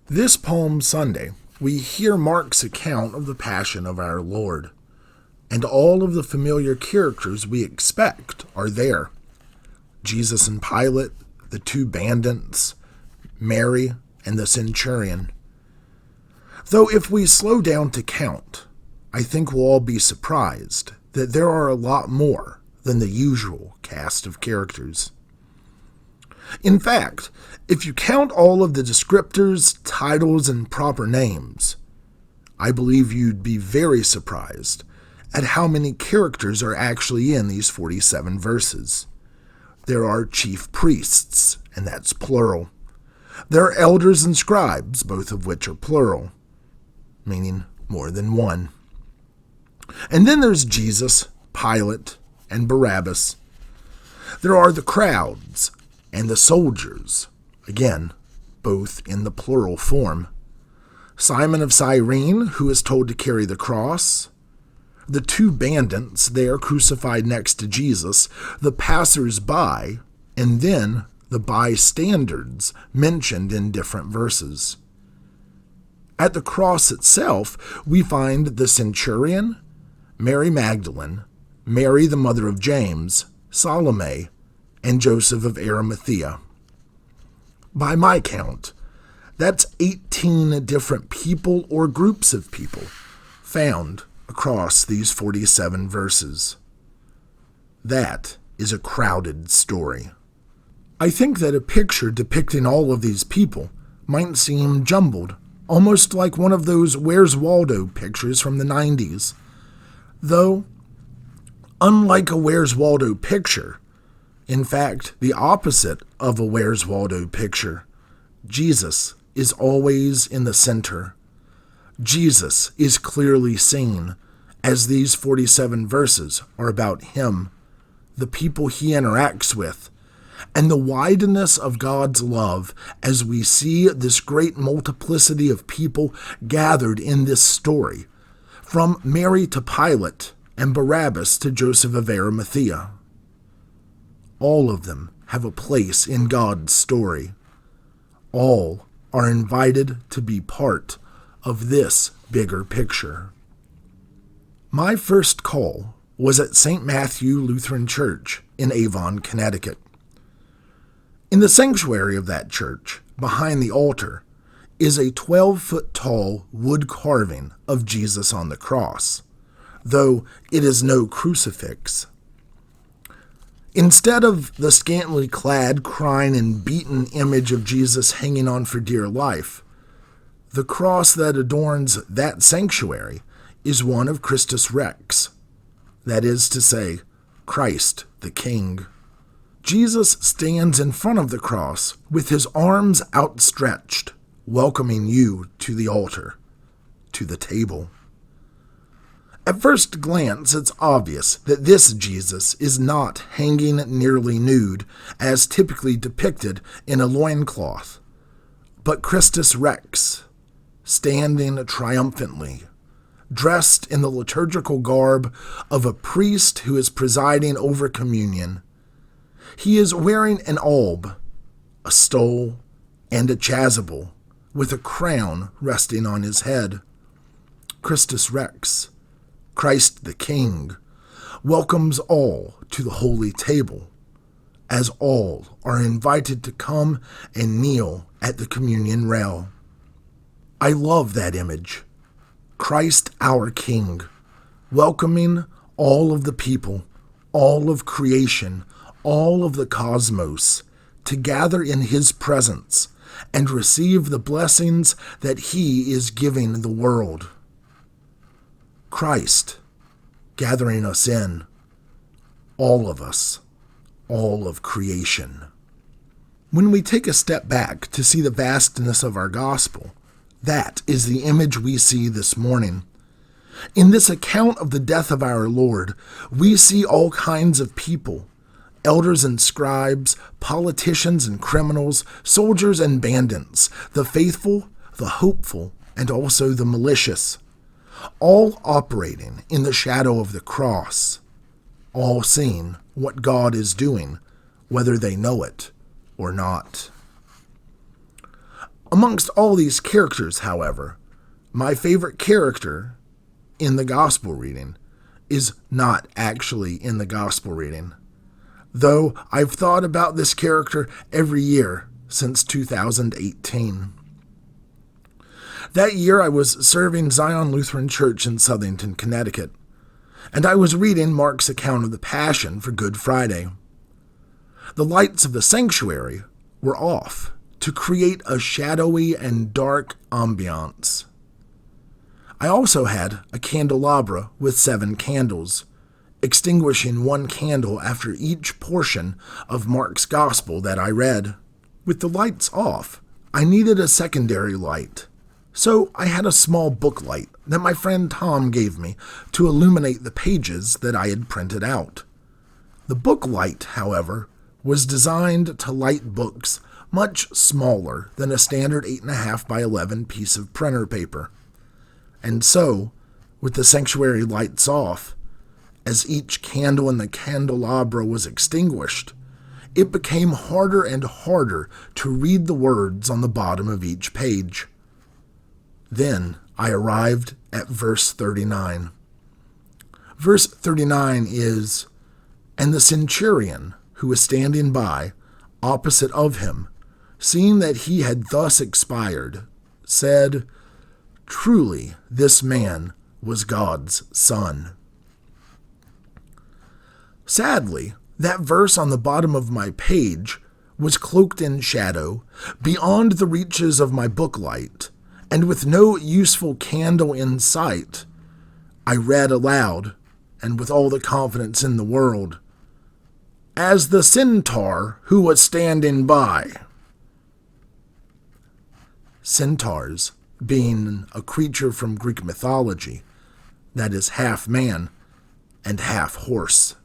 This Palm Sunday, we hear Mark's account of the Passion of our Lord, and all of the familiar characters we expect are there. Jesus and Pilate, the two bandits, Mary, and the centurion. Though if we slow down to count, I think we'll all be surprised that there are a lot more than the usual cast of characters. In fact, if you count all of the descriptors, titles, and proper names, I believe you'd be very surprised at how many characters are actually in these 47 verses. There are chief priests, and that's plural. There are elders and scribes, both of which are plural, meaning more than one. And then there's Jesus, Pilate, and Barabbas. There are the crowds and the soldiers, again, both in the plural form. Simon of Cyrene, who is told to carry the cross. The two bandits there crucified next to Jesus, the passers-by, and then the bystanders mentioned in different verses. At the cross itself, we find the centurion, Mary Magdalene, Mary the mother of James, Salome, and Joseph of Arimathea. By my count, that's 18 different people or groups of people found across these 47 verses. That is a crowded story. I think that a picture depicting all of these people might seem jumbled, almost like one of those Where's Waldo pictures from the 90s. Though, unlike a Where's Waldo picture, in fact, the opposite of a Where's Waldo picture, Jesus is always in the center. Jesus is clearly seen, as these 47 verses are about him, the people he interacts with, and the wideness of God's love as we see this great multiplicity of people gathered in this story, from Mary to Pilate and Barabbas to Joseph of Arimathea. All of them have a place in God's story. All are invited to be part of this bigger picture. My first call was at St. Matthew Lutheran Church in Avon, Connecticut. In the sanctuary of that church, behind the altar, is a 12-foot-tall wood carving of Jesus on the cross, though it is no crucifix. Instead of the scantily clad, crying, and beaten image of Jesus hanging on for dear life, the cross that adorns that sanctuary is one of Christus Rex, that is to say, Christ the King. Jesus stands in front of the cross with his arms outstretched, welcoming you to the altar, to the table. At first glance, it's obvious that this Jesus is not hanging nearly nude, as typically depicted in a loincloth, but Christus Rex, standing triumphantly, dressed in the liturgical garb of a priest who is presiding over communion. He is wearing an alb, a stole, and a chasuble, with a crown resting on his head. Christus Rex, Christ the King, welcomes all to the holy table, as all are invited to come and kneel at the communion rail. I love that image. Christ our King, welcoming all of the people, all of creation, all of the cosmos, to gather in his presence and receive the blessings that he is giving the world. Christ gathering us in, all of us, all of creation. When we take a step back to see the vastness of our gospel, that is the image we see this morning. In this account of the death of our Lord, we see all kinds of people, elders and scribes, politicians and criminals, soldiers and bandits, the faithful, the hopeful, and also the malicious, all operating in the shadow of the cross, all seeing what God is doing, whether they know it or not. Amongst all these characters, however, my favorite character in the gospel reading is not actually in the gospel reading, though I've thought about this character every year since 2018. That year I was serving Zion Lutheran Church in Southington, Connecticut, and I was reading Mark's account of the Passion for Good Friday. The lights of the sanctuary were off to create a shadowy and dark ambiance. I also had a candelabra with 7 candles, extinguishing one candle after each portion of Mark's Gospel that I read. With the lights off, I needed a secondary light, so I had a small book light that my friend Tom gave me to illuminate the pages that I had printed out. The book light, however, was designed to light books much smaller than a standard 8.5 by 11 piece of printer paper. And so, with the sanctuary lights off, as each candle in the candelabra was extinguished, it became harder and harder to read the words on the bottom of each page. Then I arrived at verse 39. Verse 39 is, "And the centurion, who was standing by, opposite of him, seeing that he had thus expired, said, 'Truly this man was God's Son.'" Sadly, that verse on the bottom of my page was cloaked in shadow, beyond the reaches of my book light, and with no useful candle in sight. I read aloud, and with all the confidence in the world, "As the centaur who was standing by." Centaurs being a creature from Greek mythology that is half man and half horse.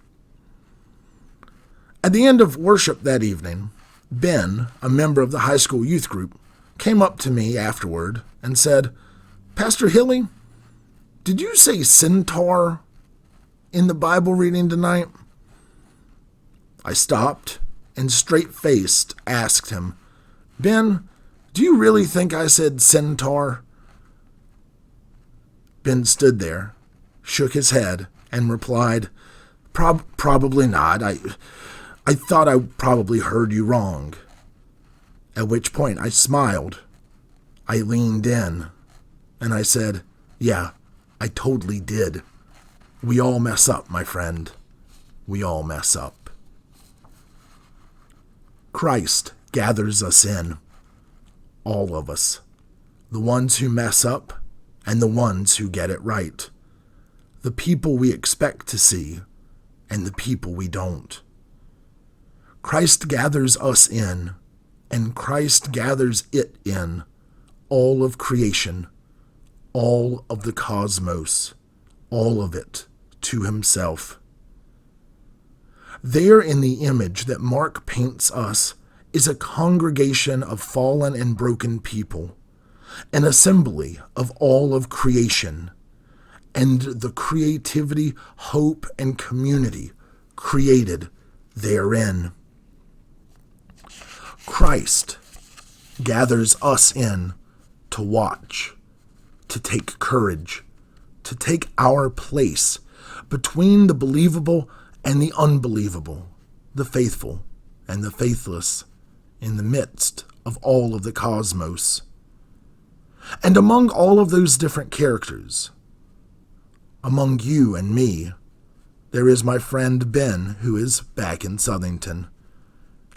At the end of worship that evening, Ben, a member of the high school youth group, came up to me afterward and said, "Pastor Hilly, did you say centaur in the Bible reading tonight?" I stopped and straight-faced asked him, "Ben, do you really think I said centaur?" Ben stood there, shook his head, and replied, Probably not. I thought I probably heard you wrong." At which point I smiled. I leaned in, and I said, "Yeah, I totally did. We all mess up, my friend. We all mess up." Christ gathers us in. All of us. The ones who mess up and the ones who get it right. The people we expect to see and the people we don't. Christ gathers us in, and Christ gathers it in, all of creation, all of the cosmos, all of it to himself. There in the image that Mark paints us is a congregation of fallen and broken people, an assembly of all of creation, and the creativity, hope, and community created therein. Christ gathers us in to watch, to take courage, to take our place between the believable and the unbelievable, the faithful and the faithless, in the midst of all of the cosmos. And among all of those different characters, among you and me, there is my friend Ben, who is back in Southington,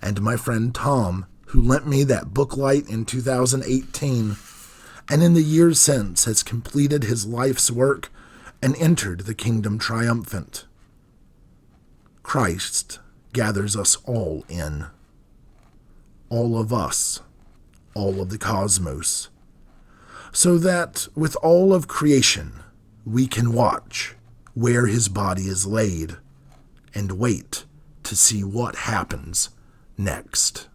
and my friend Tom, who lent me that book light in 2018, and in the years since has completed his life's work and entered the kingdom triumphant. Christ gathers us all in. All of us, all of the cosmos, so that with all of creation we can watch where his body is laid and wait to see what happens next.